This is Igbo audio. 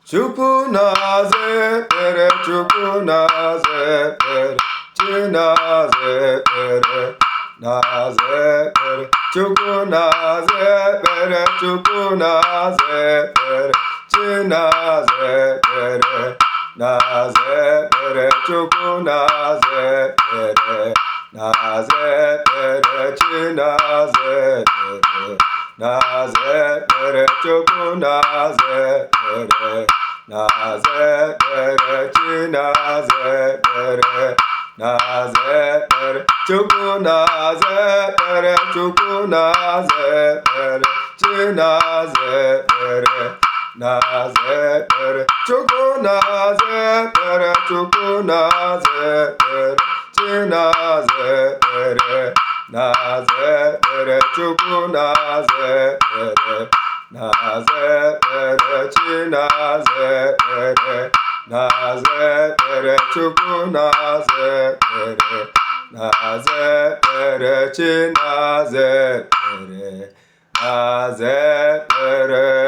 Chukwu na-aza ekpere, Chukwu na-aza ekpere, Chi na-aza ekpere, na-aza ekpere, Chukwu na-aza ekpere, Chukwu na-aza ekpere, Chi na-aza ekpere, na-aza ekpere, Chukwu na-aza ekpere, na-aza ekpere, Chi na-aza ekpere, na-aza ekpere, Chukwu na-aza ekpere, na-aza ekpere, Chi na-aza ekpere, na-aza ekpere, Chukwu na-aza ekpere, Chukwu na-aza ekpere, Chi na-aza ekpere, na-aza ekpere, Chukwu na-aza ekpere, Chukwu na-aza ekpere, Chi na-aza ekpere, na-aza ekpere, Chukwu na-aza ekpere, na-aza ekpere, Chi na-aza ekpere, na-aza ekpere, Chukwu na-aza ekpere, na-aza ekpere, Chi na-aza ekpere, na-aza ekpere.